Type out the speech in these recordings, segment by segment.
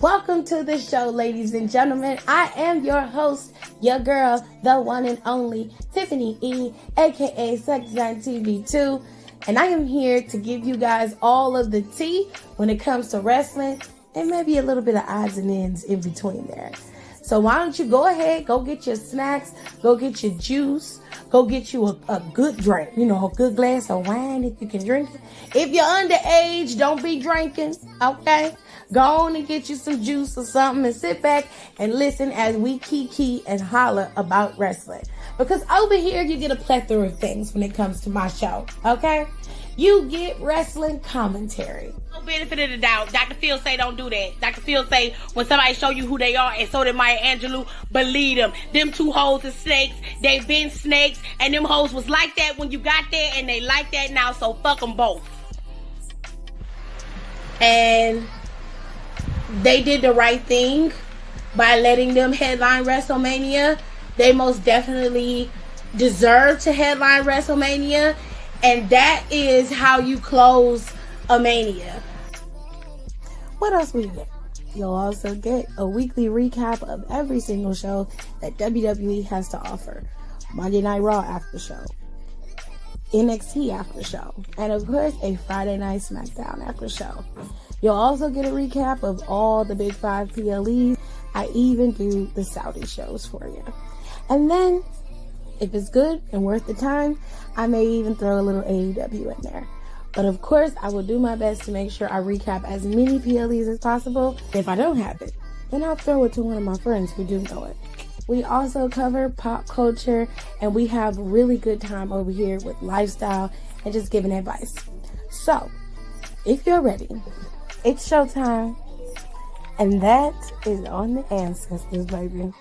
Welcome to the show, ladies and gentlemen. I am your host, your girl, the one and only Tiffany E, aka Sexline TV2, and I am here to give you guys all of the tea when it comes to wrestling and maybe a little bit of odds and ends in between there. So why don't you go ahead, go get your snacks, go get your juice, go get you a good drink, a good glass of wine if you can drink it. If you're underage, don't be drinking, okay? Go on and get you some juice or something and sit back and listen as we kiki and holler about wrestling. Because over here, you get a plethora of things when it comes to my show, okay? You get wrestling commentary. No benefit of the doubt. Dr. Phil say don't do that. Dr. Phil say when somebody show you who they are, and so did Maya Angelou, believe them. Them two hoes are snakes. They been snakes, and them hoes was like that when you got there, and they like that now, so fuck them both. And they did the right thing by letting them headline WrestleMania. They most definitely deserve to headline WrestleMania. And that is how you close a mania. What else we get? You'll also get a weekly recap of every single show that WWE has to offer. Monday Night Raw after show, NXT after show, and of course a Friday Night SmackDown after show. You'll also get a recap of all the Big 5 PLEs. I even do the Saudi shows for you. And then, if it's good and worth the time, I may even throw a little AEW in there. But of course, I will do my best to make sure I recap as many PLEs as possible. If I don't have it, then I'll throw it to one of my friends who do know it. We also cover pop culture, and we have really good time over here with lifestyle and just giving advice. So, if you're ready, it's showtime, and that is on the ancestors, baby.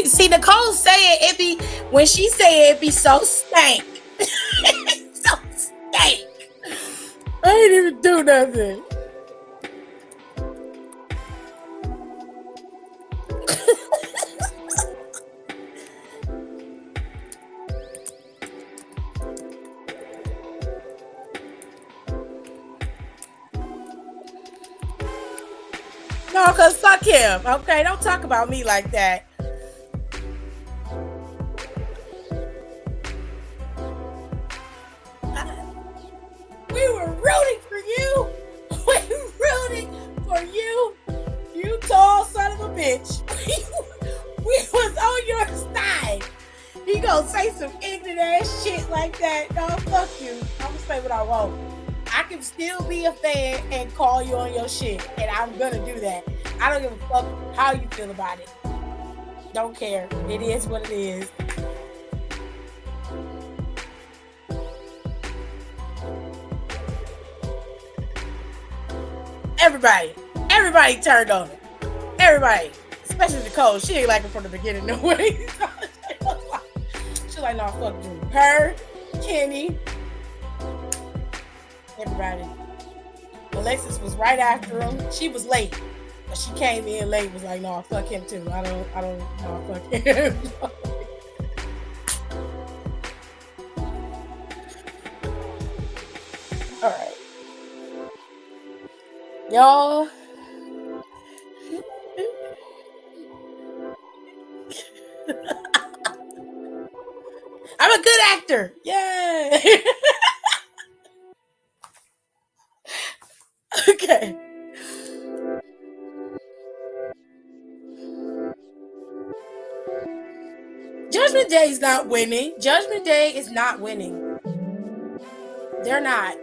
See, Nicole say it be, when she say it be so stank. So stank. I ain't even do nothing. No, because fuck him. Okay, don't talk about me like that. We were rooting for you. We for you, you tall son of a bitch. We was on your side. He gonna say some ignorant ass shit like that. No, fuck you. I'm gonna say what I want. I can still be a fan and call you on your shit, and I'm gonna do that. I don't give a fuck how you feel about it. Don't care. It is what it is. Everybody turned on it. Everybody, especially Nicole. She ain't like it from the beginning, no way. She's like, no, fuck you. Her, Kenny, everybody. Alexis was right after him. She was late, but she came in late. Was like, no, fuck him too. I don't, no, fuck him. All right, y'all. I'm a good actor. Yay. Okay. Judgment Day is not winning. Judgment Day is not winning. They're not.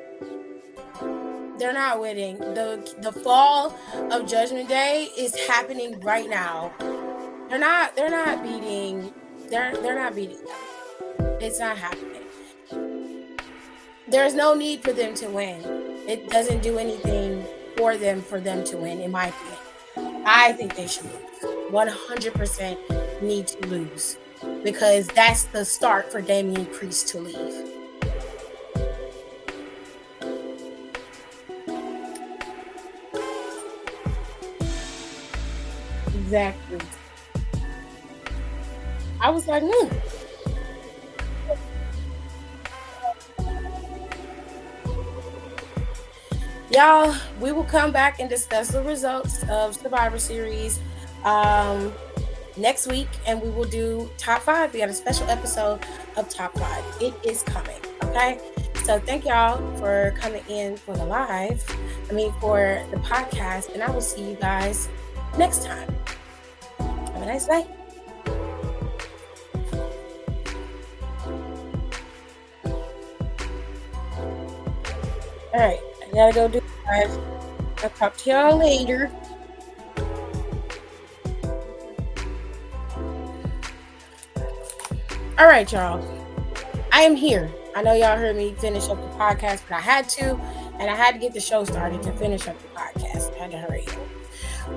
They're not winning. The fall of Judgment Day is happening right now. They're not beating. They're not beating them. It's not happening. There's no need for them to win. It doesn't do anything for them to win, in my opinion. I think they should lose. 100% need to lose. Because that's the start for Damian Priest to leave. Exactly. I was like, Y'all, we will come back and discuss the results of Survivor Series next week, and we will do top 5. We got a special episode of top 5. It is coming, okay? So thank y'all for coming in for the for the podcast, and I will see you guys next time. Have a nice night. All right, I gotta go do live. I'll talk to y'all later. All right, y'all. I am here. I know y'all heard me finish up the podcast, but I had to, and I had to get the show started to finish up the podcast. I had to hurry up.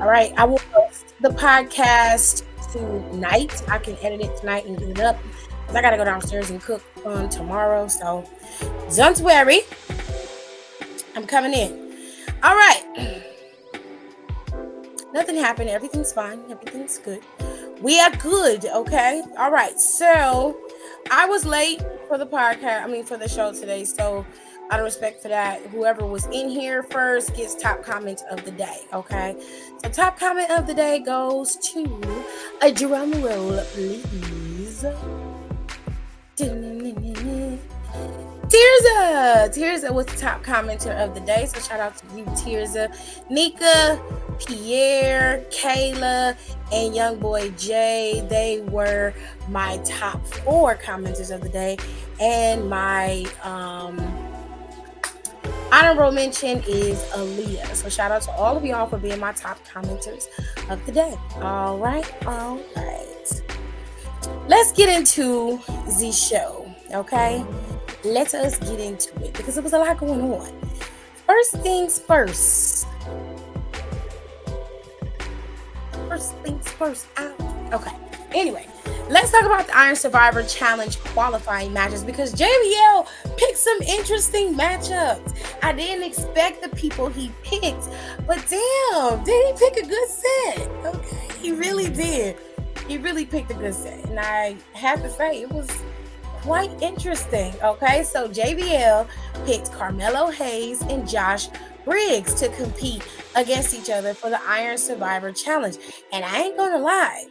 All right, I will post the podcast tonight. I can edit it tonight and get it up. I gotta go downstairs and cook on tomorrow, so don't worry. I'm coming in. All right. Nothing happened. Everything's fine. Everything's good. We are good, okay? All right. So I was late for the podcast. For the show today. So out of respect for that, whoever was in here first gets top comment of the day, okay? So top comment of the day goes to a drum roll, please. Tirza was the top commenter of the day, so shout out to you, Tirza. Nika, Pierre, Kayla, and young boy Jay, they were my top 4 commenters of the day, and my honorable mention is Aaliyah. So shout out to all of y'all for being my top commenters of the day. All right. Let's get into the show, okay? Let us get into it because there was a lot going on. First things first. Okay. Anyway, let's talk about the Iron Survivor Challenge qualifying matches because JBL picked some interesting matchups. I didn't expect the people he picked, but damn, did he pick a good set? Okay, he really did. He really picked a good set, and I have to say it was quite interesting. Okay, so JBL picked Carmelo Hayes and Josh Briggs to compete against each other for the Iron Survivor Challenge. And I ain't gonna lie,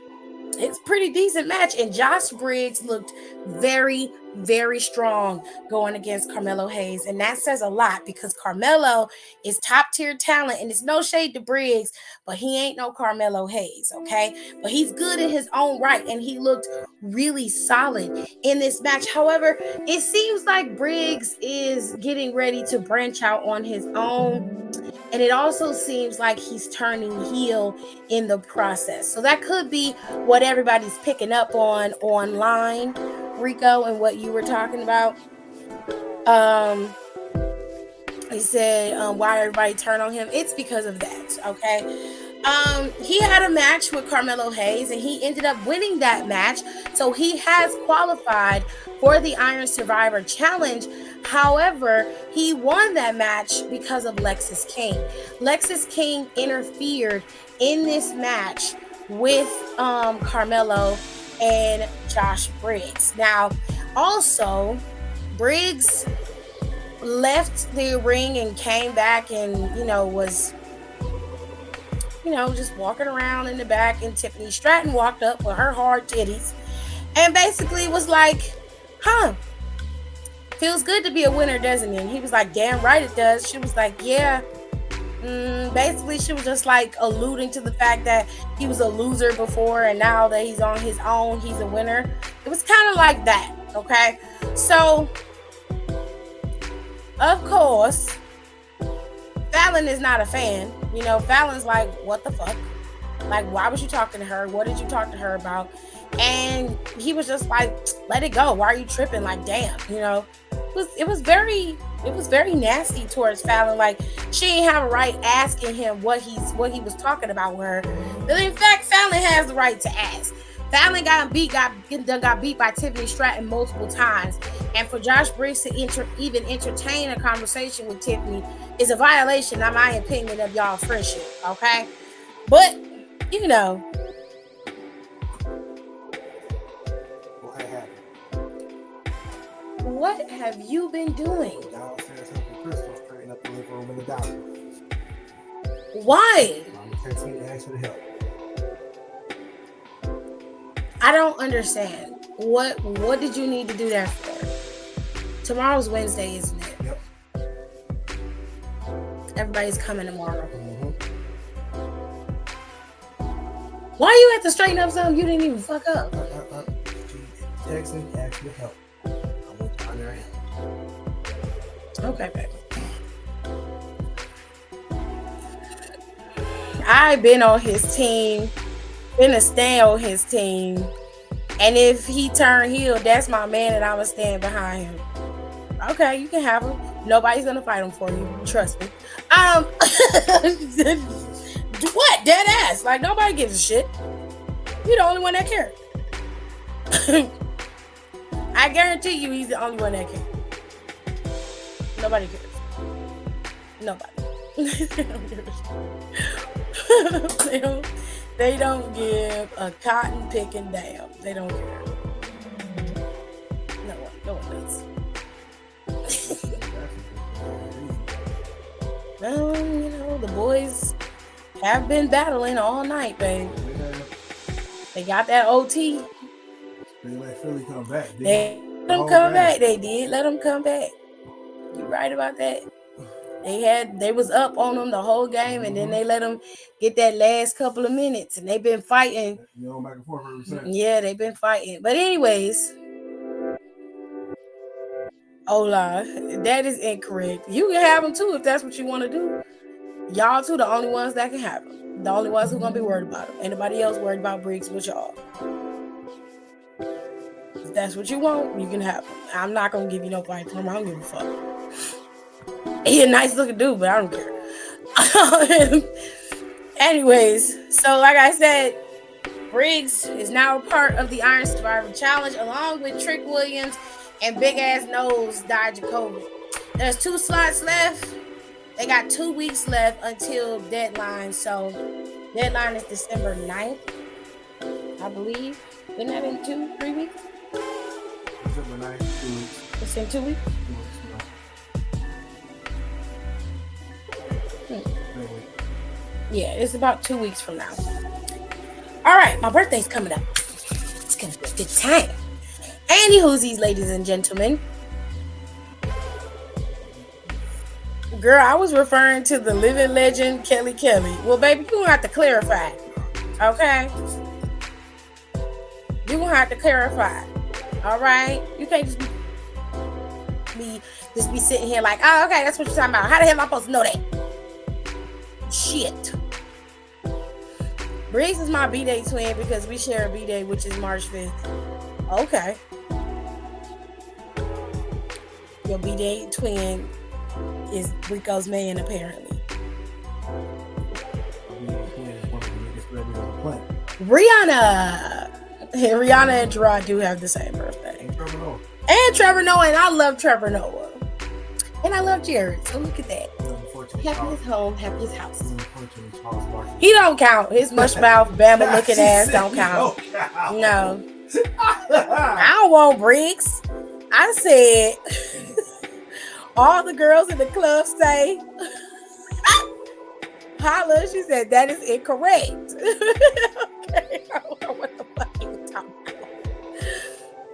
it's a pretty decent match, and Josh Briggs looked very, very strong going against Carmelo Hayes, and that says a lot because Carmelo is top tier talent, and it's no shade to Briggs, but he ain't no Carmelo Hayes, okay? But he's good in his own right, and he looked really solid in this match. However, it seems like Briggs is getting ready to branch out on his own. And it also seems like he's turning heel in the process. So that could be what everybody's picking up on online, Rico, and what you were talking about. He said, why everybody turned on him? It's because of that, okay? He had a match with Carmelo Hayes, and he ended up winning that match. So he has qualified for the Iron Survivor Challenge. However, he won that match because of Lexis King. Lexis King interfered in this match with Carmelo and Josh Briggs. Now, also, Briggs left the ring and came back and, was just walking around in the back, and Tiffany Stratton walked up with her hard titties and basically was like, feels good to be a winner, doesn't it? And he was like, damn right it does. She was like, yeah. Basically, she was just like alluding to the fact that he was a loser before, and now that he's on his own, he's a winner. It was kind of like that, okay? So, of course, Fallon is not a fan. Fallon's like, what the fuck? Like, why was you talking to her? What did you talk to her about? And he was just like, let it go. Why are you tripping? Like, damn, it was very nasty towards Fallon. Like, she didn't have a right asking him what he was talking about with her. But in fact, Fallon has the right to ask. Fallon got beat by Tiffany Stratton multiple times. And for Josh Briggs to even entertain a conversation with Tiffany is a violation, in my opinion, of y'all friendship, okay? But, what have you been doing? Why? I don't understand. What did you need to do that for? Tomorrow's Wednesday, isn't it? Yep. Everybody's coming tomorrow. Why you have to straighten up something you didn't even fuck up? Texting, ask me help. I went down there. Okay, baby. I've been on his team. Been a stand on his team. And if he turn heel, that's my man, and I'ma stand behind him. Okay, you can have him. Nobody's gonna fight him for you. Trust me. What? Dead ass. Like, nobody gives a shit. You're the only one that cares. I guarantee you he's the only one that cares. Nobody cares. Nobody. They don't give a cotton picking damn. They don't care. No one does. Well, the boys have been battling all night, babe. They got that OT. They let Philly come back. They let them come back. They did let them come back. You right about that. They was up on them the whole game, and then they let them get that last couple of minutes, and they've been fighting. Back and forth ever since. Yeah, they've been fighting. But anyways, Ola, that is incorrect. You can have them too if that's what you want to do. Y'all two the only ones that can have them. The only ones who gonna be worried about them. Anybody else worried about Briggs with y'all? If that's what you want, you can have them. I'm not gonna give you no fight from him. I don't give a fuck. He a nice looking dude, but I don't care. Anyways, so like I said, Briggs is now a part of the Iron Survivor Challenge, along with Trick Williams and Big Ass Nose Dijakovic. There's 2 slots left. They got 2 weeks left until deadline. So deadline is December 9th, I believe. Isn't that in 2-3 weeks? December 9th, 2 weeks. It's in 2 weeks? Yeah, it's about 2 weeks from now. All right, my birthday's coming up. gonna be a good time. Anywhoosies, ladies and gentlemen. Girl, I was referring to the living legend Kelly Kelly. Well, baby, you gonna have to clarify. Okay? You gonna have to clarify. Alright? You can't just be sitting here like, oh, okay, that's what you're talking about. How the hell am I supposed to know that? Shit. Briggs is my B-Day twin because we share a B-Day, which is March 5th. Okay. Your B-Day twin is Rico's man, apparently. Rihanna and Gerard do have the same birthday. And Trevor Noah. And I love Trevor Noah. And I love Jared. So look at that. Happy as home, happy as house. He don't count. His mush mouth, Bama looking ass don't count. No. I don't want Briggs. I said all the girls in the club say holla. She said that is incorrect. Okay. I don't know what the fuck you talking about.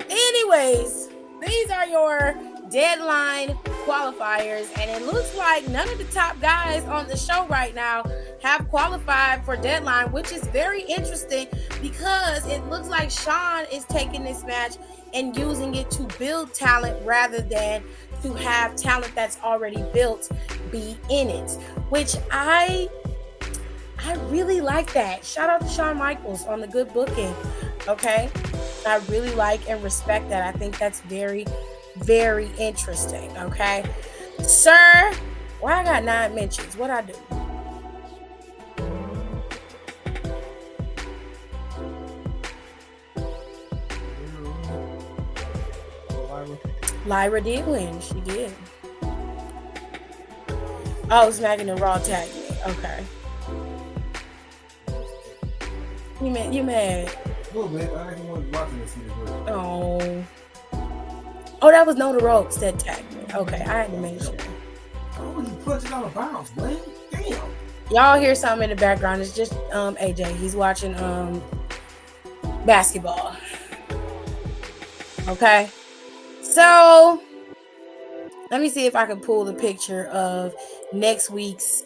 Anyways, these are your deadline qualifiers, and it looks like none of the top guys on the show right now have qualified for deadline, which is very interesting because it looks like Sean is taking this match and using it to build talent rather than to have talent that's already built be in it, which I really like that. Shout out to Shawn Michaels on the good booking. Okay, I really like and respect that. I think that's very, very interesting. Okay, sir. Why I got 9 mentions? What I do? Lyra did win. She did. Oh, smacking and Raw tagged me. Okay. You mad? A little bit. I didn't want to watch this. Oh. Oh, that was No the Ropes that tagged me. Okay, I had to make sure. Oh, you punching out of bounds, man. Damn. Y'all hear something in the background. It's just AJ. He's watching basketball. Okay. So let me see if I can pull the picture of next week's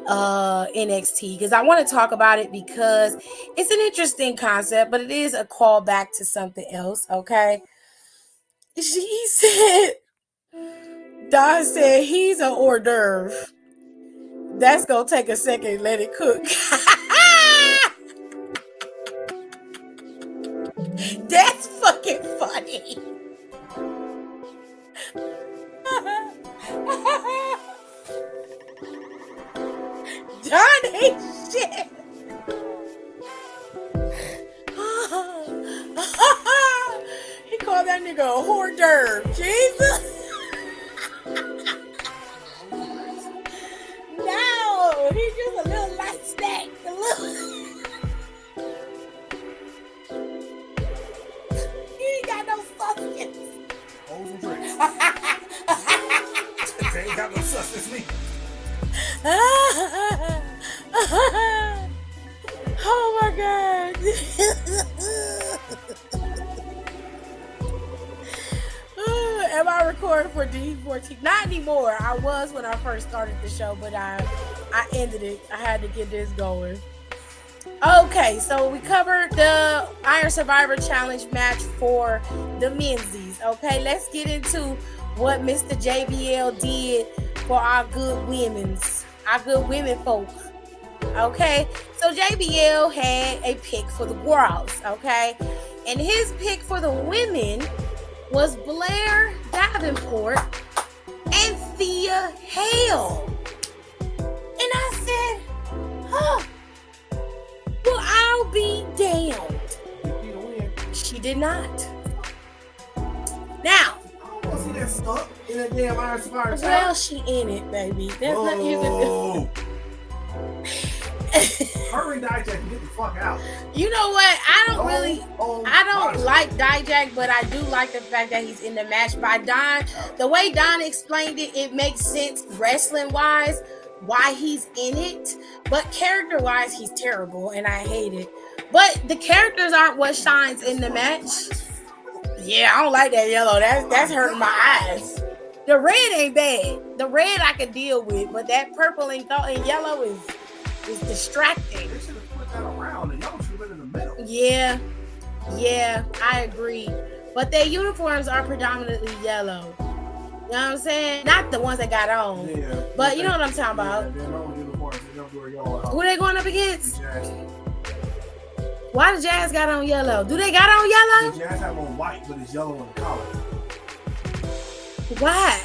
NXT, because I want to talk about it because it's an interesting concept, but it is a callback to something else. Okay. She said, Don said he's an hors d'oeuvre. That's gonna take a second. Let it cook. That's fucking funny. John ain't shit. He called that nigga a hors d'oeuvre. Jesus. No, he's just a little light snack. A little. He ain't got no substance. Holes and drinks. They ain't got no substance, me. Oh my God. Am I recording for D14? Not anymore. I was when I first started the show, but I ended it. I had to get this going. Okay, so we covered the Iron Survivor Challenge match for the menzies. Okay, let's get into what Mr. JBL did for our good women folk. Okay, so JBL had a pick for the girls. Okay, and his pick for the women was Blair Davenport and Thea Hale. And I said, huh, well, I'll be damned. She did not. Now, I don't want to see that stuck in that damn Iron Survivor. Well, she in it, baby. That's not even. Her and Dijak can get the fuck out. You know what? I don't like Dijak, but I do like the fact that he's in the match by Don. The way Don explained it, it makes sense wrestling wise why he's in it, but character wise, he's terrible and I hate it. But the characters aren't what shines in the match. Yeah, I don't like that yellow. That's hurting my eyes. The red ain't bad. The red I could deal with, but that purple and yellow is distracting. They should have put that around. The yellow should have been in the middle. Yeah, I agree. But their uniforms are predominantly yellow. You know what I'm saying? Not the ones that got on. Yeah. But you know what I'm talking about. They're normal uniforms. They don't wear yellow. Who they going up against? The Jazz. Why the Jazz got on yellow? Do they got on yellow? The Jazz have on white, but it's yellow on the collar. Why?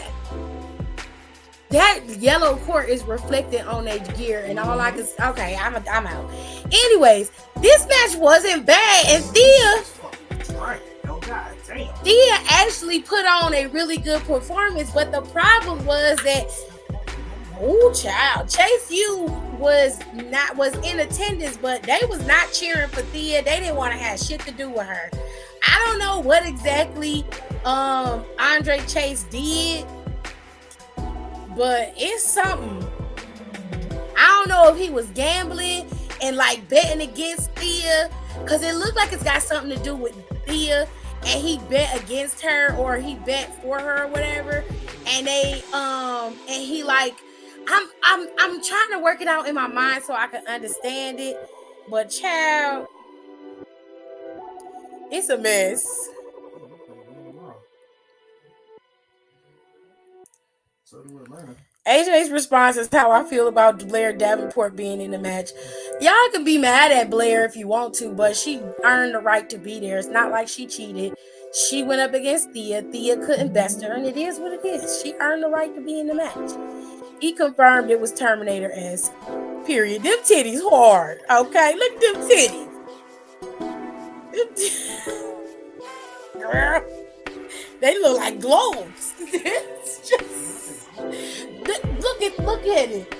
That yellow court is reflected on their gear, and all I can okay, I'm out. Anyways, this match wasn't bad, and Thea actually put on a really good performance, but the problem was that Chase U was in attendance, but they was not cheering for Thea. They didn't want to have shit to do with her. I don't know what exactly Andre Chase did, but it's something. I don't know if he was gambling and like betting against Thea, because it looked like it's got something to do with Thea, and he bet against her or he bet for her or whatever, and they and he like I'm trying to work it out in my mind so I can understand it, but child, it's a mess. So do Atlanta. AJ's response is how I feel about Blair Davenport being in the match. Y'all can be mad at Blair if you want to, but she earned the right to be there. It's not like she cheated. She went up against Thea. Thea couldn't best her, and it is what it is. She earned the right to be in the match. He confirmed it was Terminator-esque. Period. Them titties hard. Okay, look at them titties. Girl, they look like globes. It's just look at it.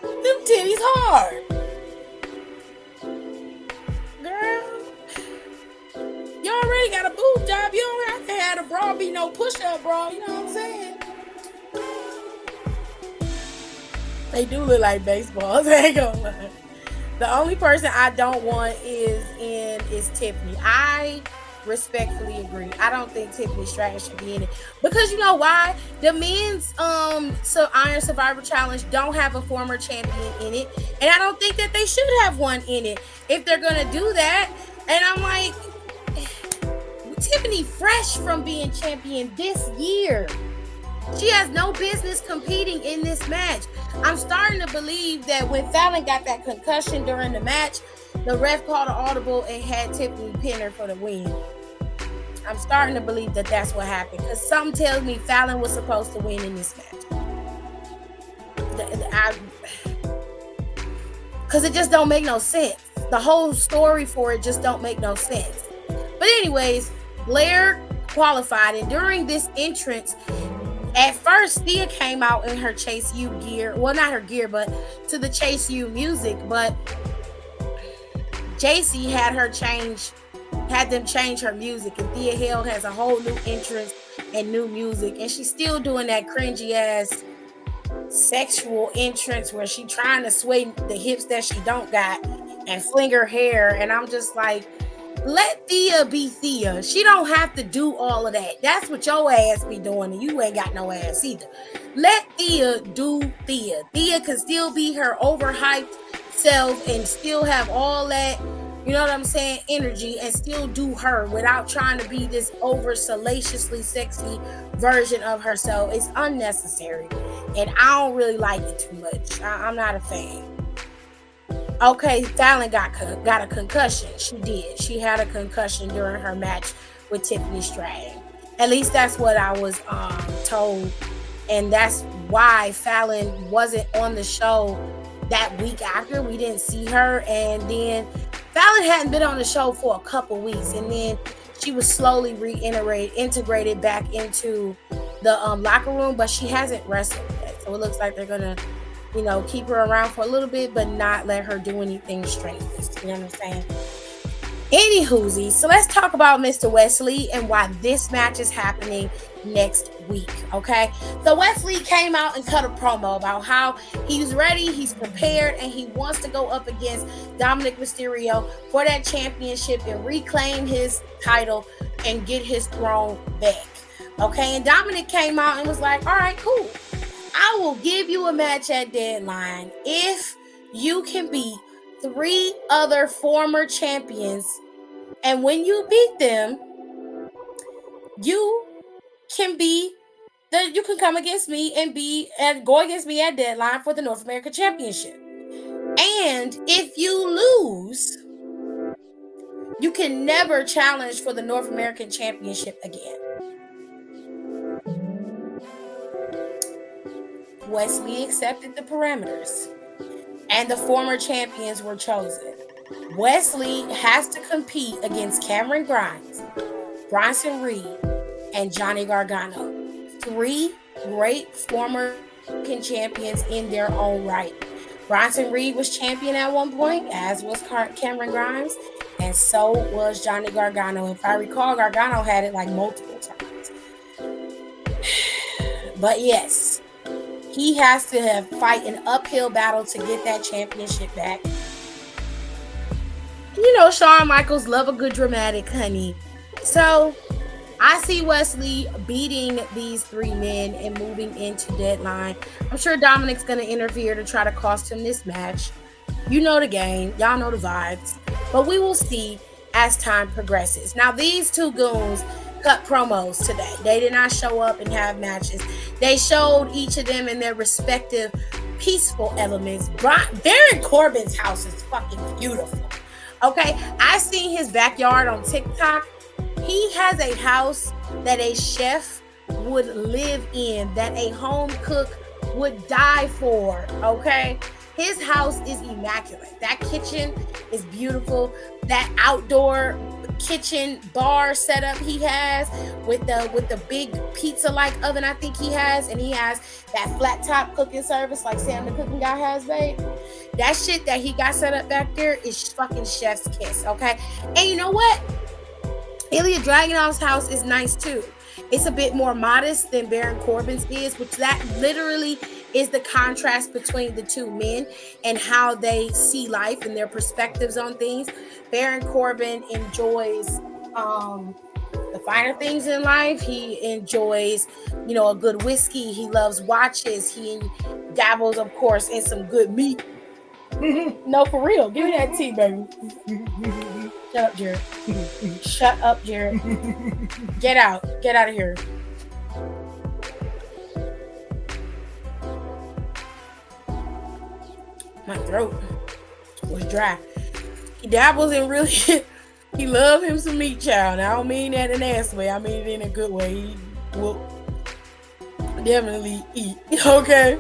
Them titties hard. Girl, you already got a boob job. You don't have to have a bra be no push-up bra. You know what I'm saying? They do look like baseballs. I ain't gonna lie. The only person I don't want is Tiffany. I respectfully agree. I don't think Tiffany Stratton should be in it, because you know why? The men's Iron Survivor Challenge don't have a former champion in it, and I don't think that they should have one in it if they're gonna do that. And I'm like, Tiffany fresh from being champion this year. She has no business competing in this match. I'm starting to believe that when Fallon got that concussion during the match, the ref called an audible and had Tiffany pin her for the win. I'm starting to believe that that's what happened, because something tells me Fallon was supposed to win in this match. Because it just don't make no sense. The whole story for it just don't make no sense. But anyways, Blair qualified, and during this entrance, at first, Thea came out in her Chase U gear. Well, not her gear, but to the Chase U music. But JC had them change her music. And Thea Hale has a whole new entrance and new music. And she's still doing that cringy ass sexual entrance where she trying to sway the hips that she don't got and fling her hair. And I'm just like, let Thea be Thea. She don't have to do all of that. That's what your ass be doing, and you ain't got no ass either. Let Thea do Thea. Thea can still be her overhyped self and still have all that, you know what I'm saying, energy, and still do her without trying to be this over salaciously sexy version of herself. It's unnecessary, and I don't really like it too much. I'm not a fan. Okay, Fallon got a concussion. She did. She had a concussion during her match with Tiffany Stratton. At least that's what I was told. And that's why Fallon wasn't on the show that week after. We didn't see her. And then Fallon hadn't been on the show for a couple weeks. And then she was slowly integrated back into the locker room. But she hasn't wrestled yet. So it looks like they're going to, keep her around for a little bit, but not let her do anything strenuous. You know what I'm saying? Anywhoosie, so let's talk about Mr. Wesley and why this match is happening next week, okay? So Wesley came out and cut a promo about how he's ready, he's prepared, and he wants to go up against Dominic Mysterio for that championship and reclaim his title and get his throne back, okay? And Dominic came out and was like, all right, cool. I will give you a match at Deadline if you can beat 3 other former champions, and when you beat them, you can come against me and go against me at Deadline for the North American Championship. And if you lose, you can never challenge for the North American Championship again. Wesley accepted the parameters, and the former champions were chosen. Wesley has to compete against Cameron Grimes, Bronson Reed, and Johnny Gargano. 3 great former champions in their own right. Bronson Reed was champion at one point, as was Cameron Grimes, and so was Johnny Gargano. If I recall, Gargano had it like multiple times. But yes, he has to fight an uphill battle to get that championship back. You know, Shawn Michaels love a good dramatic, honey. So I see Wesley beating these 3 men and moving into Deadline. I'm sure Dominic's going to interfere to try to cost him this match. You know the game. Y'all know the vibes. But we will see as time progresses. Now, these 2 goons cut promos today. They did not show up and have matches. They showed each of them in their respective peaceful elements. Baron Corbin's house is fucking beautiful. Okay? I seen his backyard on TikTok. He has a house that a chef would live in, that a home cook would die for, okay? His house is immaculate. That kitchen is beautiful. That outdoor kitchen bar setup he has with the big pizza-like oven I think he has, and he has that flat top cooking service like Sam the cooking guy has, babe. That shit that he got set up back there is fucking chef's kiss, okay? And you know what? Ilya Dragunov's house is nice too. It's a bit more modest than Baron Corbin's is, which that literally is the contrast between the 2 men and how they see life and their perspectives on things. Baron Corbin enjoys the finer things in life. He enjoys, you know, a good whiskey. He loves watches. He dabbles, of course, in some good meat. No, for real. Give me that tea, baby. Shut up, Jared. Shut up, Jared. Get out. Get out of here. My throat was dry. He dabbles in really... He love him some meat, child. Now, I don't mean that in an ass way. I mean it in a good way. He will definitely eat. Okay?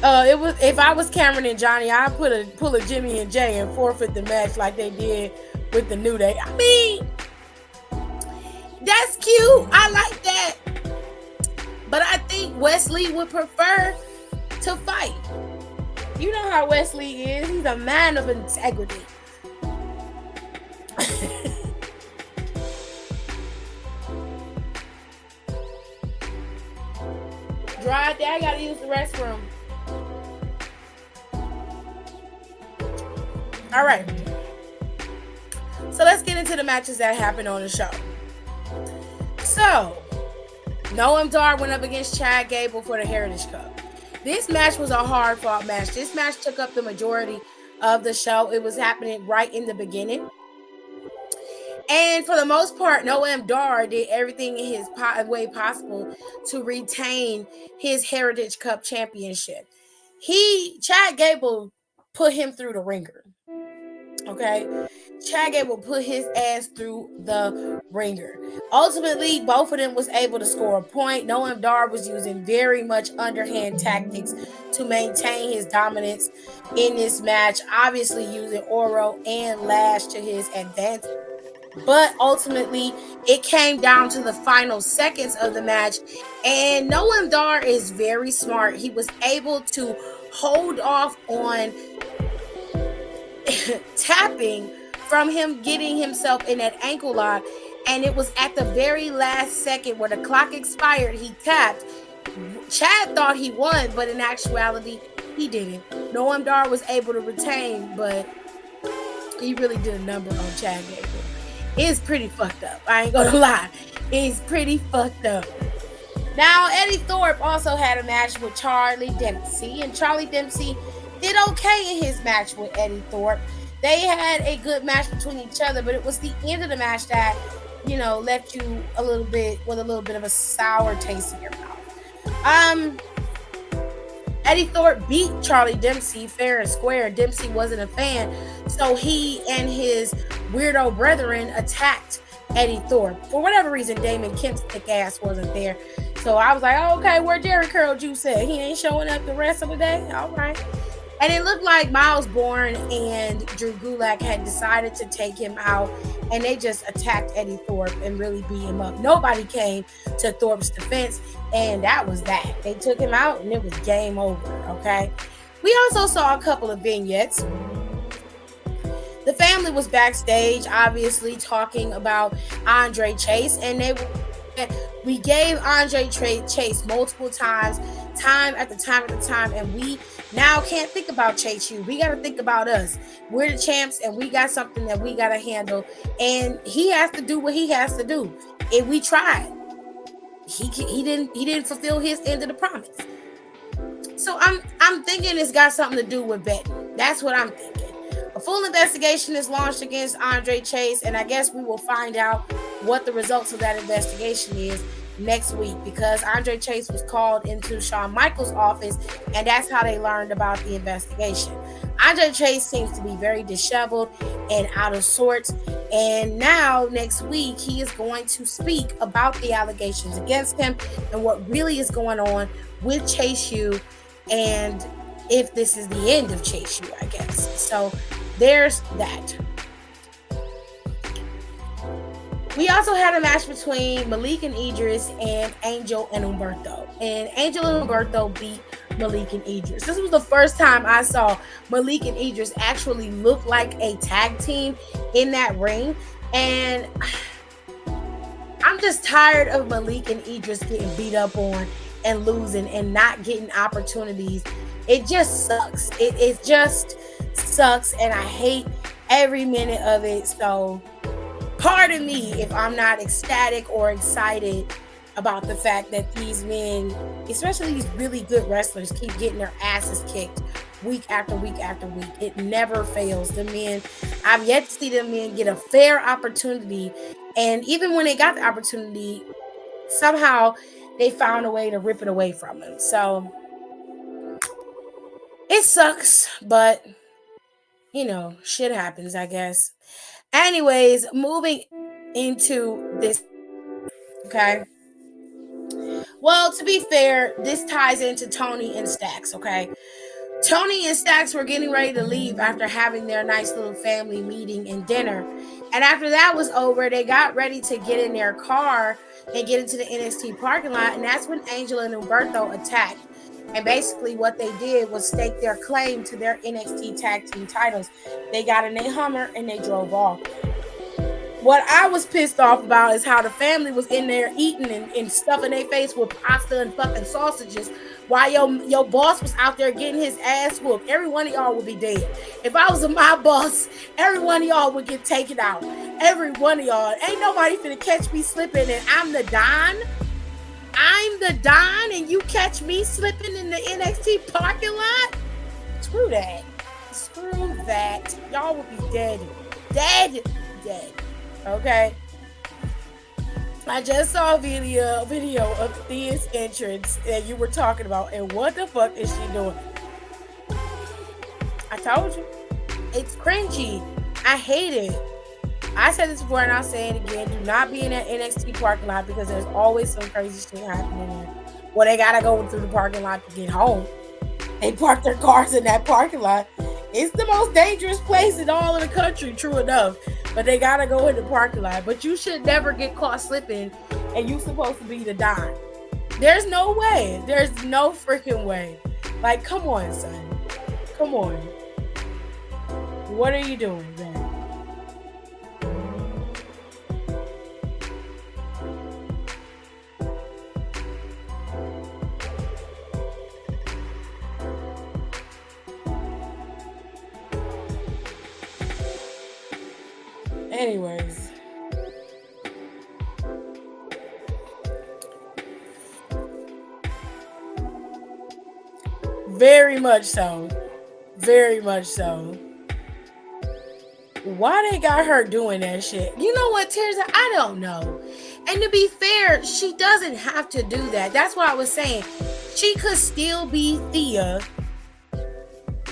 It was, if I was Cameron and Johnny, I'd pull a Jimmy and Jay and forfeit the match like they did with the New Day. I mean, that's cute. I like that. But I think Wesley would prefer to fight. You know how Wesley is. He's a man of integrity. Dry day, I gotta use the restroom. All right. So let's get into the matches that happened on the show. So, Noam Dar went up against Chad Gable for the Heritage Cup. This match was a hard-fought match. This match took up the majority of the show. It was happening right in the beginning. And for the most part, Noam Dar did everything in his way possible to retain his Heritage Cup championship. Chad Gable put him through the ringer. Okay? Chad Gable put his ass through the ringer. Ultimately, both of them was able to score a point. Noam Dar was using very much underhand tactics to maintain his dominance in this match. Obviously, using Oro and Lash to his advantage. But ultimately, it came down to the final seconds of the match. And Noam Dar is very smart. He was able to hold off on tapping from him getting himself in that ankle lock and it was at the very last second where the clock expired, he tapped. Chad thought he won, but in actuality, he didn't. Noam Dar was able to retain, but he really did a number on Chad Gable. It's pretty fucked up. I ain't gonna lie. It's pretty fucked up. Now, Eddie Thorpe also had a match with Charlie Dempsey, and Charlie Dempsey did okay in his match with Eddie Thorpe. They had a good match between each other, but it was the end of the match that, left you a little bit of a sour taste in your mouth. Eddie Thorpe beat Charlie Dempsey fair and square. Dempsey wasn't a fan, so he and his weirdo brethren attacked Eddie Thorpe. For whatever reason, Damon Kemp's thick ass wasn't there. So I was like, oh, okay, where Jerry Curl Juice at? He ain't showing up the rest of the day? All right. And it looked like Miles Bourne and Drew Gulak had decided to take him out, and they just attacked Eddie Thorpe and really beat him up. Nobody came to Thorpe's defense, and that was that. They took him out, and it was game over, okay? We also saw a couple of vignettes. The family was backstage, obviously, talking about Andre Chase, and we gave Andre Chase multiple times, time after time, and we now can't think about Chase U. We got to think about us. We're the champs, and we got something that we got to handle, and he has to do what he has to do. And we tried. He didn't fulfill his end of the promise. So I'm thinking it's got something to do with betting. That's what I'm thinking. A full investigation is launched against Andre Chase, and I guess we will find out what the results of that investigation is next week, because Andre Chase was called into Shawn Michaels' office, and that's how they learned about the investigation. Andre Chase seems to be very disheveled and out of sorts, and now next week he is going to speak about the allegations against him and what really is going on with Chase U, and if this is the end of Chase U, I guess. So there's that. We also had a match between Malik and Idris and Angel and Humberto. And Angel and Humberto beat Malik and Idris. This was the first time I saw Malik and Idris actually look like a tag team in that ring. And I'm just tired of Malik and Idris getting beat up on and losing and not getting opportunities. It just sucks. It just sucks, and I hate every minute of it. So pardon me if I'm not ecstatic or excited about the fact that these men, especially these really good wrestlers, keep getting their asses kicked week after week after week. It never fails. The men, I've yet to see them men get a fair opportunity, and even when they got the opportunity, somehow they found a way to rip it away from them. So it sucks, but shit happens, I guess. Anyways, moving into this, okay? Well, to be fair, this ties into Tony and Stacks, okay? Tony and Stacks were getting ready to leave after having their nice little family meeting and dinner. And after that was over, they got ready to get in their car and get into the NXT parking lot. And that's when Angel and Humberto attacked. And basically what they did was stake their claim to their NXT tag team titles. They got in a Hummer and they drove off. What I was pissed off about is how the family was in there eating and stuffing their face with pasta and fucking sausages while your boss was out there getting his ass whooped. Every one of y'all would be dead. If I was my boss, every one of y'all would get taken out. Every one of y'all. Ain't nobody finna catch me slipping and I'm the Don. I'm the Don and you catch me slipping in the NXT parking lot? Screw that. Screw that. Y'all would be dead. Dead. Okay? I just saw a video of Thea's entrance that you were talking about, and what the fuck is she doing? I told you. It's cringy. I hate it. I said this before and I'll say it again. Do not be in that NXT parking lot because there's always some crazy shit happening there. Well, they gotta go through the parking lot to get home. They park their cars in that parking lot. It's the most dangerous place in all of the country, true enough. But they gotta go in the parking lot. But you should never get caught slipping and you supposed to be the Don. There's no way. There's no freaking way. Like, come on, son. Come on. What are you doing, man? Anyways. Very much so. Very much so. Why they got her doing that shit? You know what, Teresa? I don't know. And to be fair, she doesn't have to do that. That's what I was saying. She could still be Thea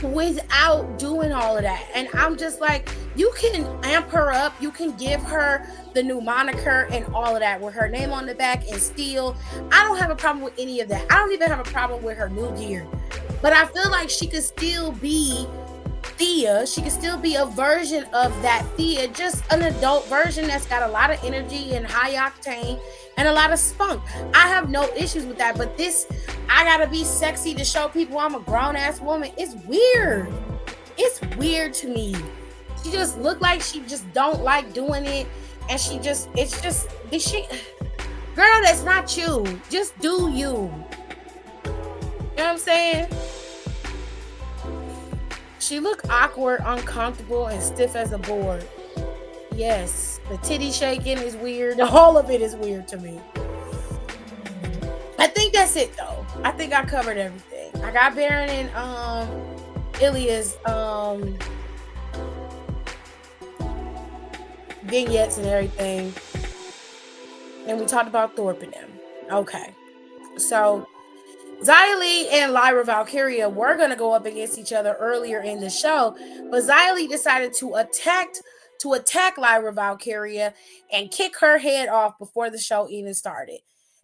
without doing all of that. And I'm just like, you can amp her up. You can give her the new moniker and all of that with her name on the back and still. I don't have a problem with any of that. I don't even have a problem with her new gear. But I feel like she could still be Thea. She could still be a version of that Thea, just an adult version that's got a lot of energy and high octane and a lot of spunk. I have no issues with that, but this, I gotta be sexy to show people I'm a grown-ass woman. It's weird. It's weird to me. She just look like she just don't like doing it, and she just, it's just, this shit, girl, that's not you. Just do you. You know what I'm saying? She looked awkward, uncomfortable, and stiff as a board. Yes, the titty shaking is weird. All of it is weird to me. I think that's it, though. I think I covered everything. I got Baron and Ilya's vignettes and everything. And we talked about Thorpe and them. Okay. So Xia Li and Lyra Valkyria were going to go up against each other earlier in the show, but Xia Li decided to attack Lyra Valkyria and kick her head off before the show even started.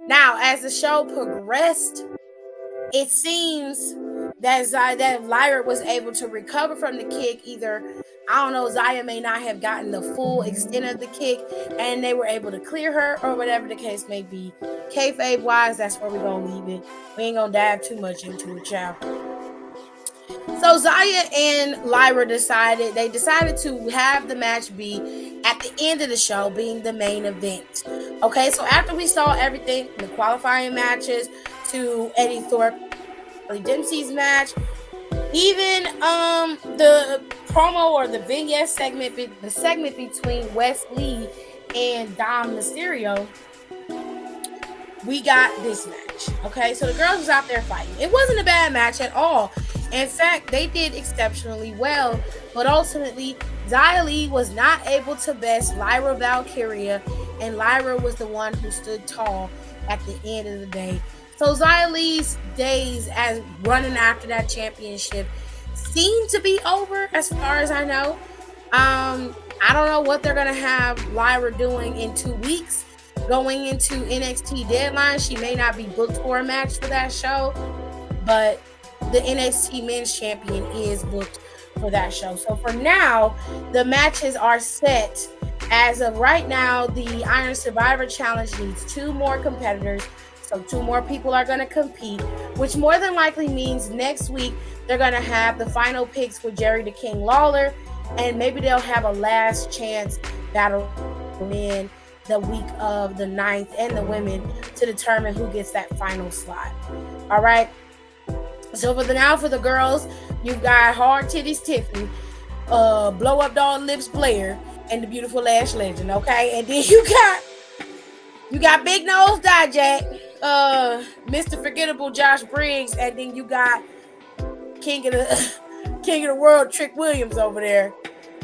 Now, as the show progressed, it seems that Lyra was able to recover from the kick. Either, I don't know, Xia may not have gotten the full extent of the kick, and they were able to clear her, or whatever the case may be. Kayfabe wise, that's where we're gonna leave it. We ain't gonna dive too much into it, child. So Xia and Lyra decided to have the match be at the end of the show, being the main event. Okay, so after we saw everything, the qualifying matches to Eddie Thorpe, Dempsey's match, even the promo or the vignette segment, the segment between Wes Lee and Dom Mysterio, we got this match. Okay, so the girls was out there fighting. It wasn't a bad match at all. In fact, they did exceptionally well, but ultimately Xia Li was not able to best Lyra Valkyria, and Lyra was the one who stood tall at the end of the day. So Xia Li's days as running after that championship seem to be over, as far as I know. I don't know what they're gonna have Lyra doing in 2 weeks. Going into NXT Deadline, she may not be booked for a match for that show, but the NXT Men's Champion is booked for that show. So for now, the matches are set. As of right now, the Iron Survivor Challenge needs 2 more competitors. So 2 more people are going to compete, which more than likely means next week they're going to have the final picks with Jerry the King Lawler, and maybe they'll have a last chance battle in the week of the 9th and the women to determine who gets that final slot. All right. So for the girls, you've got Hard Titties Tiffany, Blow Up Doll Lips Blair, and the Beautiful Lash Legend. Okay, and then you got Big Nose Dijak, Mr. Forgettable Josh Briggs, and then you got King of the World Trick Williams over there.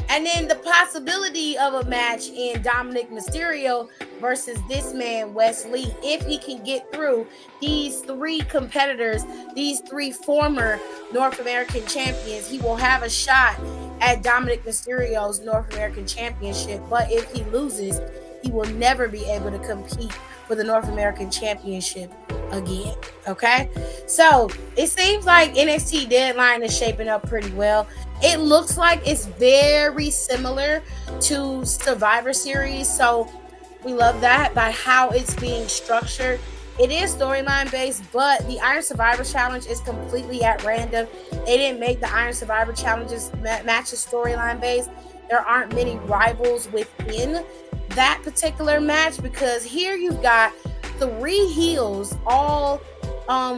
And then the possibility of a match in Dominic Mysterio versus this man, Wes Lee, if he can get through these 3 competitors, these 3 former North American champions, he will have a shot at Dominic Mysterio's North American Championship. But if he loses, he will never be able to compete for the North American Championship again. Okay, so it seems like NXT Deadline is shaping up pretty well. It looks like it's very similar to Survivor Series, so we love that by how it's being structured. It is storyline based, but the Iron Survivor Challenge is completely at random. They didn't make the Iron Survivor Challenges matches storyline based. There aren't many rivals within that particular match, because here you've got 3 heels all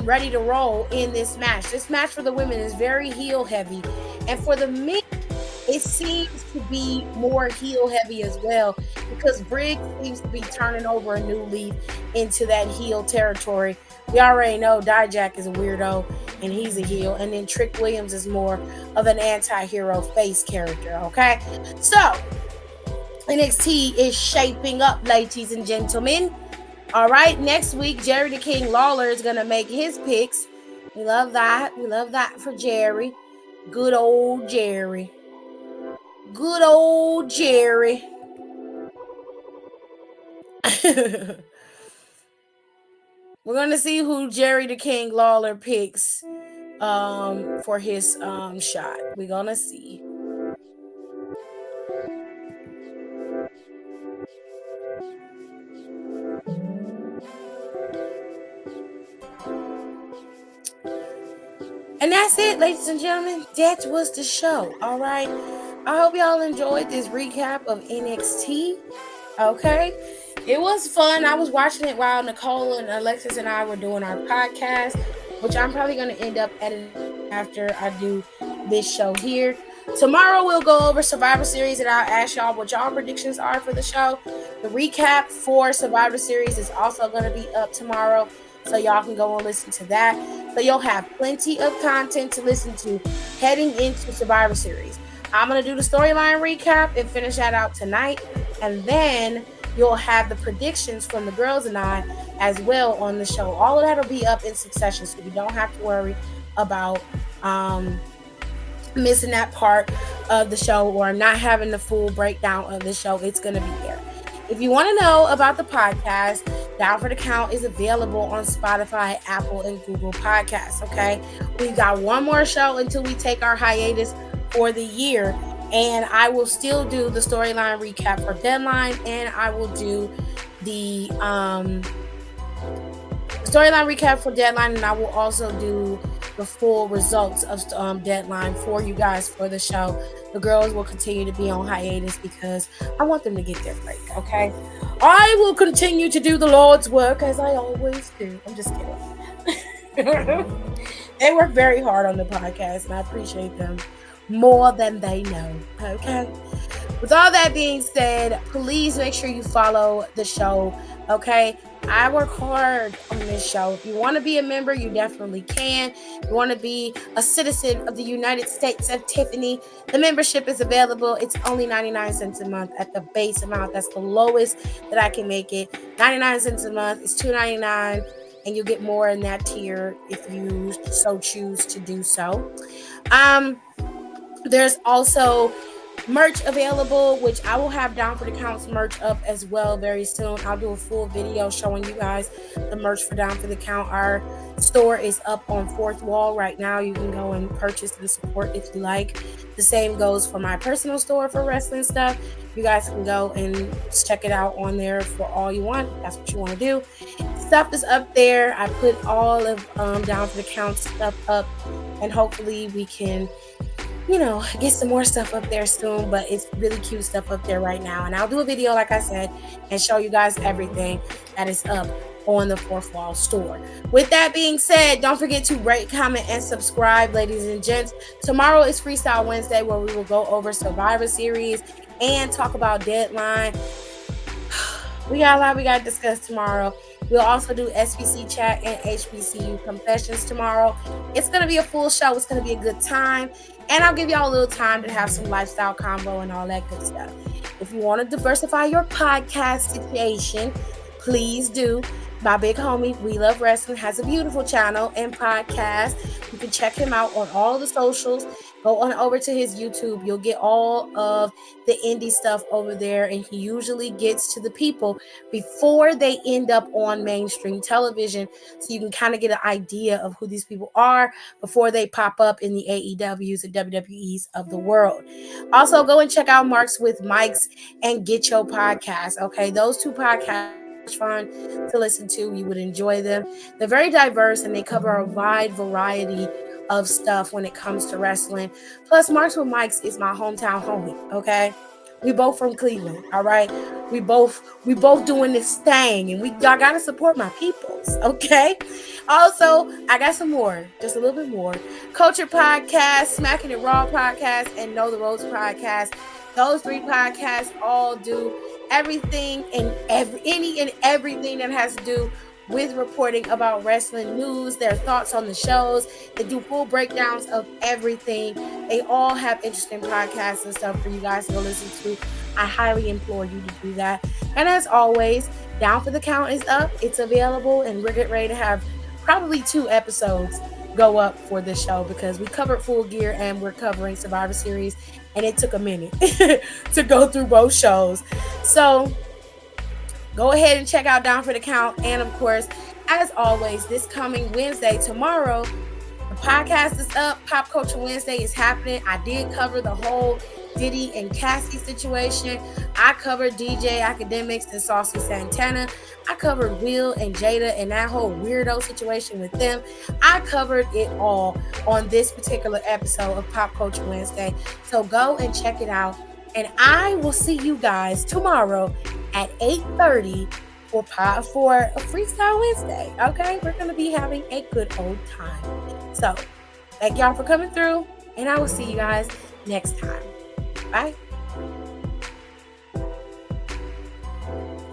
ready to roll in this match. This match for the women is very heel heavy, and for the men, it seems to be more heel heavy as well, because Briggs seems to be turning over a new leaf into that heel territory. We already know Dijak is a weirdo and he's a heel, and then Trick Williams is more of an anti-hero face character. Okay, so NXT is shaping up, ladies and gentlemen. All right, next week, Jerry the King Lawler is going to make his picks. We love that. We love that for Jerry. Good old Jerry. Good old Jerry. We're going to see who Jerry the King Lawler picks for his shot. We're going to see. And that's it, ladies and gentlemen. That was the show. All right. I hope y'all enjoyed this recap of NXT. Okay. It was fun. I was watching it while Nicole and Alexis and I were doing our podcast, which I'm probably going to end up editing after I do this show here. Tomorrow we'll go over Survivor Series, and I'll ask y'all what y'all predictions are for the show. The recap for Survivor Series is also going to be up tomorrow, so y'all can go and listen to that. So you'll have plenty of content to listen to heading into Survivor Series. I'm going to do the storyline recap and finish that out tonight, and then you'll have the predictions from the girls and I as well on the show. All of that will be up in succession, so you don't have to worry about missing that part of the show or not having the full breakdown of the show. It's going to be there. If you want to know about the podcast, Down for the Count is available on Spotify, Apple, and Google Podcasts. Okay, we've got one more show until we take our hiatus for the year, and I will still do the storyline recap for Deadline, and I will do the storyline recap for Deadline, and I will also do the full results of Deadline for you guys for the show. The girls will continue to be on hiatus because I want them to get their break, okay? I will continue to do the Lord's work as I always do. I'm just kidding. They work very hard on the podcast, and I appreciate them more than they know, okay? With all that being said, please make sure you follow the show, okay? I work hard on this show. If you want to be a member, you definitely can. If you want to be a citizen of the United States of Tiffany, the membership is available. It's only 99 cents a month at the base amount. That's the lowest that I can make it. 99 cents a month is $2.99, and you get more in that tier if you so choose to do so. There's also merch available, which I will have Down for the Counts merch up as well very soon. I'll do a full video showing you guys the merch for Down for the Count. Our store is up on Fourth Wall right now. You can go and purchase and support if you like. The same goes for my personal store for wrestling stuff. You guys can go and check it out on there for all you want. That's what you want to do. Stuff is up there. I put all of Down for the Count stuff up, and hopefully we can get some more stuff up there soon, but it's really cute stuff up there right now. And I'll do a video, like I said, and show you guys everything that is up on the Fourth Wall store. With that being said, don't forget to rate, comment, and subscribe, ladies and gents. Tomorrow is Freestyle Wednesday, where we will go over Survivor Series and talk about Deadline. We got a lot we got to discuss tomorrow. We'll also do SBC chat and HBCU confessions tomorrow. It's going to be a full show. It's going to be a good time. And I'll give y'all a little time to have some lifestyle combo and all that good stuff. If you want to diversify your podcast situation, please do. My big homie, We Love Wrestling, has a beautiful channel and podcast. You can check him out on all the socials. Go on over to his YouTube. You'll get all of the indie stuff over there, and he usually gets to the people before they end up on mainstream television, so you can kind of get an idea of who these people are before they pop up in the AEWs and WWEs of the world. Also, go and check out Marks with Mikes and Get Your Podcast. Okay, those two podcasts fun to listen to. You would enjoy them. They're very diverse, and they cover a wide variety of stuff when it comes to wrestling. Plus, Marks with Mikes is my hometown homie, okay? We both from Cleveland, all right? We both doing this thing, and y'all gotta support my peoples, okay? Also, I got some more, just a little bit more. Culture Podcast, Smacking It Raw Podcast, and Know the Ropes Podcast. Those 3 podcasts all do everything and everything that has to do with reporting about wrestling news, their thoughts on the shows. They do full breakdowns of everything. They all have interesting podcasts and stuff for you guys to go listen to. I highly implore you to do that. And as always, Down for the Count is up. It's available, and we're getting ready to have probably 2 episodes go up for this show because we covered Full Gear and we're covering Survivor Series, and it took a minute to go through both shows. So go ahead and check out Down for the Count. And of course, as always, this coming Wednesday, tomorrow, the podcast is up. Pop Culture Wednesday is happening. I did cover the whole Diddy and Cassie situation. I covered DJ Academics and Saucy Santana. I covered Will and Jada and that whole weirdo situation with them. I covered it all on this particular episode of Pop Culture Wednesday. So go and check it out. And I will see you guys tomorrow at 8:30 for a Freestyle Wednesday. Okay? We're going to be having a good old time. So, thank y'all for coming through, and I will see you guys next time. Bye.